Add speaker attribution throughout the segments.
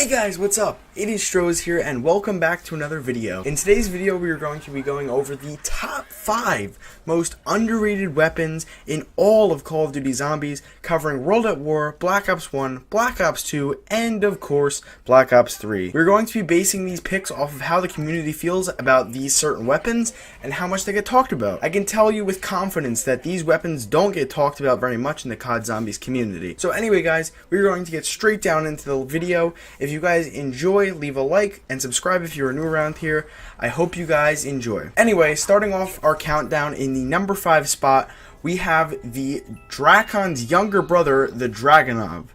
Speaker 1: Hey guys, what's up? It is Strohs here and welcome back to another video. In today's video we are going to be going over the top 5 most underrated weapons in all of Call of Duty Zombies, covering World at War, Black Ops 1, Black Ops 2, and of course Black Ops 3. We're going to be basing these picks off of how the community feels about these certain weapons and how much they get talked about. I can tell you with confidence that these weapons don't get talked about very much in the COD Zombies community. So anyway guys, we're going to get straight down into the video. If you guys enjoy, leave a like and subscribe if you're new around here. I hope you guys enjoy. Anyway, starting off our countdown in the number 5 spot, we have the Dracon's younger brother, the Dragunov.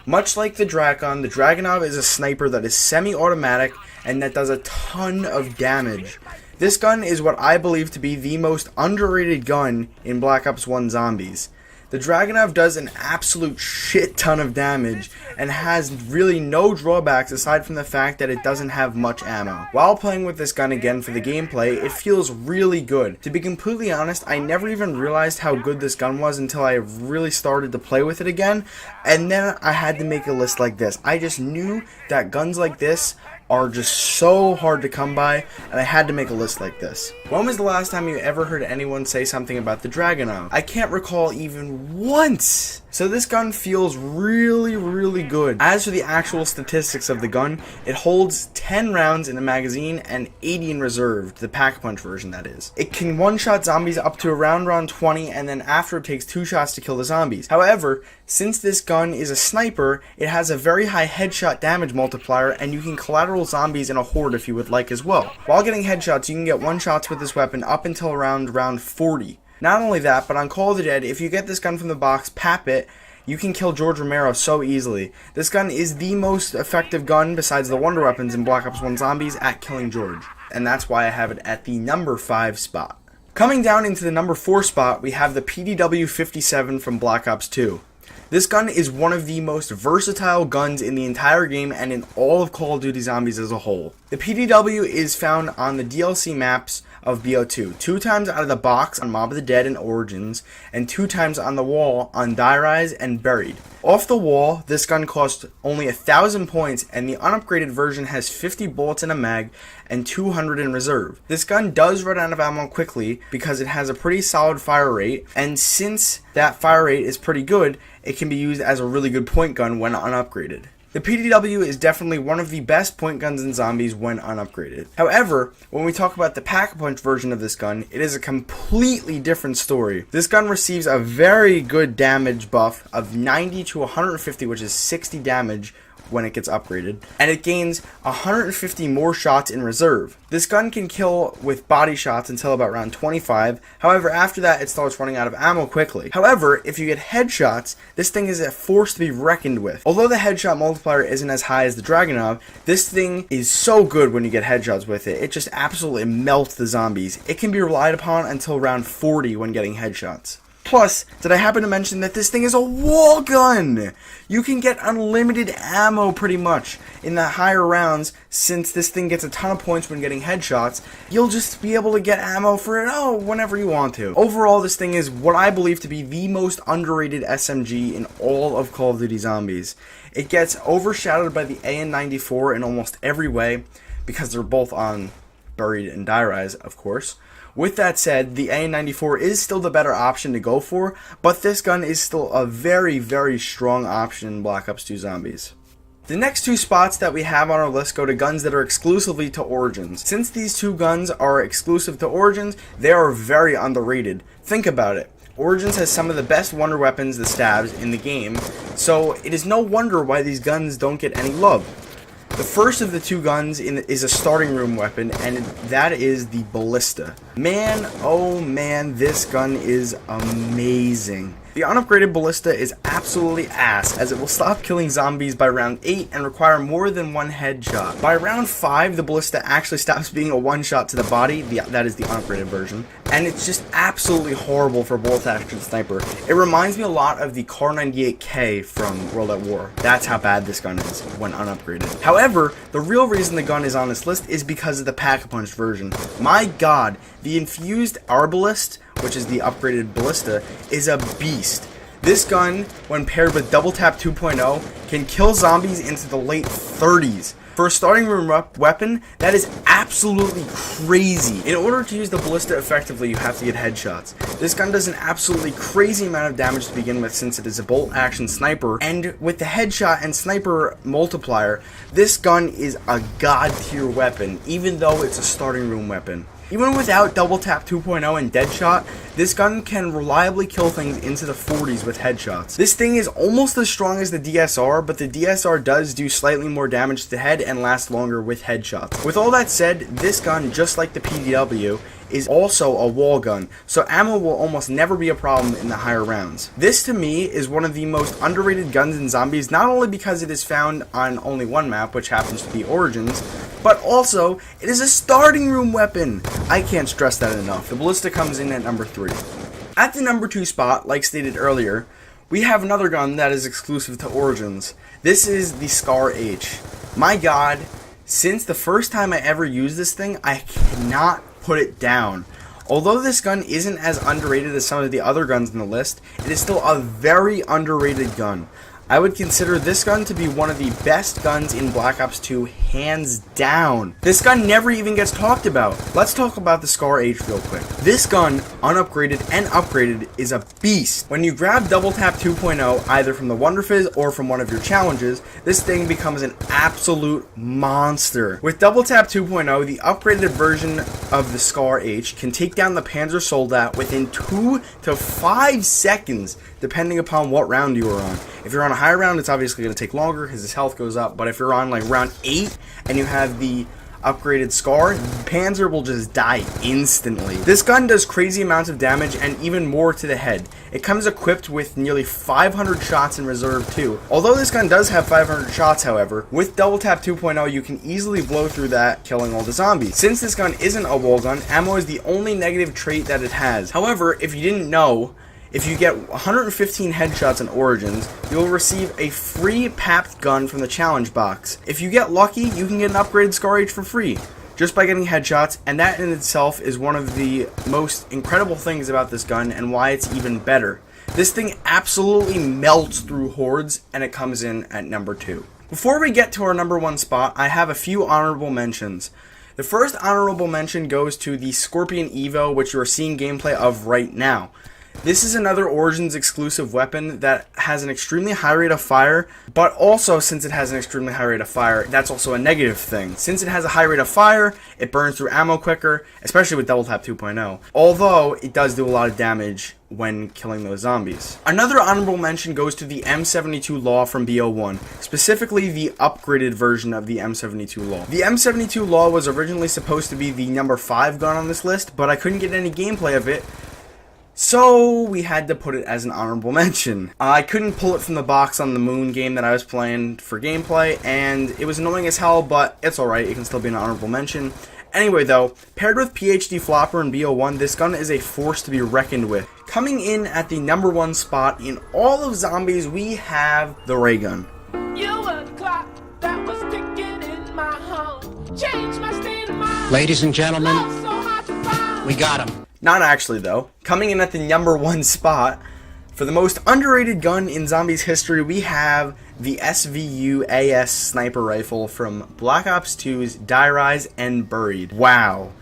Speaker 1: Much like the Drakon, the Dragunov is a sniper that is semi-automatic and that does a ton of damage. This gun is what I believe to be the most underrated gun in Black Ops 1 Zombies. The Dragunov does an absolute shit ton of damage and has really no drawbacks aside from the fact that it doesn't have much ammo. While playing with this gun again for the gameplay, it feels really good. To be completely honest, I never even realized how good this gun was until I really started to play with it again, and then I had to make a list like this. I just knew that guns like this are just so hard to come by, and I had to make a list like this. When was the last time you ever heard anyone say something about the Dragunov? I can't recall even once. So this gun feels really good. As for the actual statistics of the gun, it holds 10 rounds in the magazine and 80 in reserve, the pack-a-punch version that is. It can one-shot zombies up to around round 20, and then after it takes 2 shots to kill the zombies. However, since this gun is a sniper, it has a very high headshot damage multiplier, and you can collateral zombies in a horde if you would like as well. While getting headshots, you can get one-shots with this weapon up until around round 40. Not only that, but on Call of the Dead, if you get this gun from the box, pap it, you can kill George Romero so easily. This gun is the most effective gun besides the wonder weapons in Black Ops 1 Zombies at killing George. And that's why I have it at the number 5 spot. Coming down into the number 4 spot, we have the PDW-57 from Black Ops 2. This gun is one of the most versatile guns in the entire game and in all of Call of Duty Zombies as a whole. The PDW is found on the DLC maps of BO2, 2 times out of the box on Mob of the Dead and Origins, and 2 times on the wall on Die Rise and Buried. Off the wall, this gun costs only 1,000 points, and the unupgraded version has 50 bullets in a mag and 200 in reserve. This gun does run out of ammo quickly because it has a pretty solid fire rate, and since that fire rate is pretty good, it can be used as a really good point gun when unupgraded. The PDW is definitely one of the best point guns in Zombies when unupgraded. However, when we talk about the pack-a-punch version of this gun, it is a completely different story. This gun receives a very good damage buff of 90 to 150, which is 60 damage when it gets upgraded, and it gains 150 more shots in reserve. This gun can kill with body shots until about round 25, however after that it starts running out of ammo quickly. However, if you get headshots, this thing is a force to be reckoned with. Although the headshot multiplier isn't as high as the Dragunov, this thing is so good when you get headshots with it. It just absolutely melts the zombies. It can be relied upon until round 40 when getting headshots. Plus, did I happen to mention that this thing is a wall gun? You can get unlimited ammo pretty much in the higher rounds. Since this thing gets a ton of points when getting headshots, you'll just be able to get ammo for it whenever you want to. Overall, this thing is what I believe to be the most underrated SMG in all of Call of Duty Zombies. It gets overshadowed by the AN-94 in almost every way because they're both on Buried and Die Rise, of course. With that said, the AN-94 is still the better option to go for, but this gun is still a very strong option in Black Ops 2 Zombies. The next 2 spots that we have on our list go to guns that are exclusively to Origins. Since these 2 guns are exclusive to Origins, they are very underrated. Think about it. Origins has some of the best wonder weapons, the stabs, in the game, so it is no wonder why these guns don't get any love. The first of the 2 guns is a starting room weapon, and that is the Ballista. Man, oh man, this gun is amazing. The unupgraded Ballista is absolutely ass, as it will stop killing zombies by round 8 and require more than 1 headshot. By round 5, the Ballista actually stops being a one-shot to the body, that is the unupgraded version, and it's just absolutely horrible for bolt-action sniper. It reminds me a lot of the Kar 98K from World at War. That's how bad this gun is when unupgraded. However, the real reason the gun is on this list is because of the pack-a-punch version. My god, the infused Arbalist, which is the upgraded Ballista, is a beast. This gun, when paired with Double Tap 2.0, can kill zombies into the late 30s. For a starting room weapon, that is absolutely crazy. In order to use the ballista effectively, you have to get headshots. This gun does an absolutely crazy amount of damage to begin with, since it is a bolt action sniper, and with the headshot and sniper multiplier, this gun is a god tier weapon, even though it's a starting room weapon. Even without Double Tap 2.0 and Deadshot, this gun can reliably kill things into the 40s with headshots. This thing is almost as strong as the DSR, but the DSR does do slightly more damage to the head and last longer with headshots. With all that said, this gun, just like the PDW, is also a wall gun, so ammo will almost never be a problem in the higher rounds. This to me is one of the most underrated guns in zombies, not only because it is found on only one map, which happens to be Origins, but also it is a starting room weapon. I can't stress that enough. The ballista comes in at number 3. At the number 2 spot, like stated earlier, we have another gun that is exclusive to Origins. This is the Scar H. My god, since the first time I ever used this thing, I cannot put it down. Although this gun isn't as underrated as some of the other guns in the list, it is still a very underrated gun. I would consider this gun to be one of the best guns in Black Ops 2, hands down. This gun never even gets talked about. Let's talk about the Scar H real quick. This gun, unupgraded and upgraded, is a beast. When you grab Double Tap 2.0, either from the Wonder Fizz or from one of your challenges, this thing becomes an absolute monster. With Double Tap 2.0, the upgraded version of the Scar H can take down the Panzer Soldat within 2 to 5 seconds, depending upon what round you are on. If you're on a higher round, it's obviously going to take longer because his health goes up, but if you're on like round 8 and you have the upgraded Scar, Panzer will just die instantly. This gun does crazy amounts of damage and even more to the head. It comes equipped with nearly 500 shots in reserve too. Although this gun does have 500 shots, however, with Double Tap 2.0 you can easily blow through that, killing all the zombies. Since this gun isn't a wall gun, ammo is the only negative trait that it has. However, if you didn't know, if you get 115 headshots in Origins, you will receive a free papped gun from the challenge box. If you get lucky, you can get an upgraded Scar H for free, just by getting headshots, and that in itself is one of the most incredible things about this gun and why it's even better. This thing absolutely melts through hordes, and it comes in at number 2. Before we get to our number 1 spot, I have a few honorable mentions. The first honorable mention goes to the Scorpion Evo, which you are seeing gameplay of right now. This is another Origins exclusive weapon that has an extremely high rate of fire, but also since it has an extremely high rate of fire, that's also a negative thing. Since it has a high rate of fire, it burns through ammo quicker, especially with Double Tap 2.0, although it does do a lot of damage when killing those zombies. Another honorable mention goes to the M72 Law from BO1, specifically the upgraded version of the M72 Law. The M72 Law was originally supposed to be the number 5 gun on this list, but I couldn't get any gameplay of it, so we had to put it as an honorable mention. I couldn't pull it from the box on the Moon game that I was playing for gameplay, and it was annoying as hell, but it's alright, it can still be an honorable mention. Anyway though, paired with PhD Flopper and BO1, this gun is a force to be reckoned with. Coming in at the number 1 spot in all of zombies, we have the ray gun.
Speaker 2: You were the clock that was ticking in my home. Changed my state of mind.
Speaker 3: Ladies and gentlemen,
Speaker 2: Love so hard to find.
Speaker 3: we got him.
Speaker 1: Not actually though. Coming in at the number 1 spot, for the most underrated gun in zombies history, we have the SVU AS sniper rifle from Black Ops 2's Die Rise and Buried. Wow.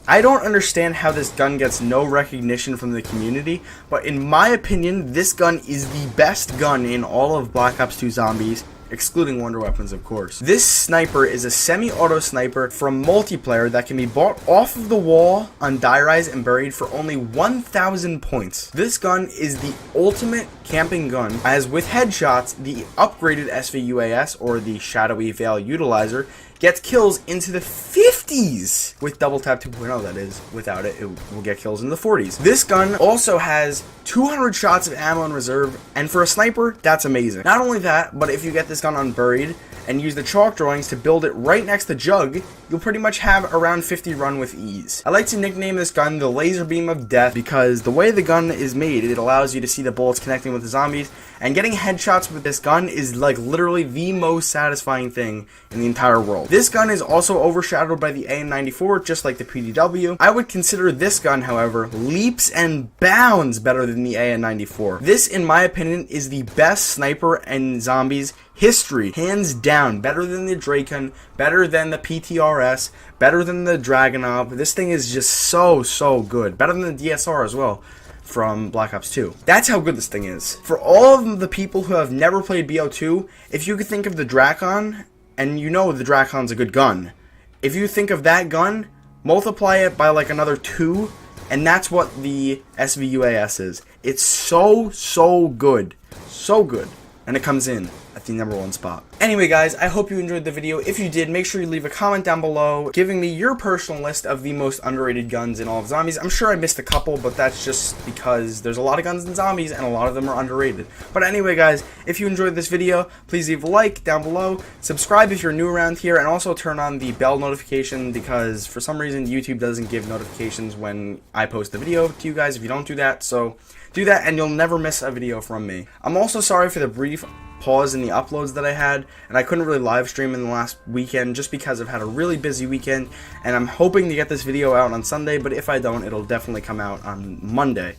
Speaker 1: I don't understand how this gun gets no recognition from the community, but in my opinion, this gun is the best gun in all of Black Ops 2 zombies, excluding Wonder Weapons, of course. This sniper is a semi-auto sniper from multiplayer that can be bought off of the wall on Die Rise and Buried for only 1,000 points. This gun is the ultimate camping gun, as with headshots, the upgraded SVUAS, or the Shadowy Veil Utilizer, gets kills into the 50s. With Double Tap 2.0, that is. Without it, it will get kills in the 40s. This gun also has 200 shots of ammo in reserve, and for a sniper, that's amazing. Not only that, but if you get this gun on Buried, and use the chalk drawings to build it right next to Jug, you'll pretty much have around 50 run with ease. I like to nickname this gun the Laser Beam of Death because the way the gun is made, it allows you to see the bullets connecting with the zombies, and getting headshots with this gun is like literally the most satisfying thing in the entire world. This gun is also overshadowed by the AN-94, just like the PDW. I would consider this gun, however, leaps and bounds better than the AN-94. This, in my opinion, is the best sniper in zombies history, hands down. Better than the Dracon, better than the PTRS, better than the Dragunov. This thing is just so good. Better than the DSR as well from Black Ops 2. That's how good this thing is. For all of the people who have never played BO2, if you could think of the Drakon, and you know the Drakon's a good gun, if you think of that gun, multiply it by like another 2, and that's what the SVUAS is. It's so good. So good. And it comes in at the #1 spot. Anyway guys, I hope you enjoyed the video. If you did, make sure you leave a comment down below giving me your personal list of the most underrated guns in all of zombies. I'm sure I missed a couple, but that's just because there's a lot of guns in zombies and a lot of them are underrated. But anyway guys, if you enjoyed this video, please leave a like down below, subscribe if you're new around here, and also turn on the bell notification because for some reason YouTube doesn't give notifications when I post the video to you guys if you don't do that. So do that and you'll never miss a video from me. I'm also sorry for the brief pause in the uploads that I had, and I couldn't really live stream in the last weekend just because I've had a really busy weekend, and I'm hoping to get this video out on Sunday, but if I don't, it'll definitely come out on Monday.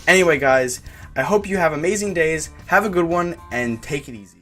Speaker 1: Anyway guys, I hope you have amazing days, have a good one, and take it easy.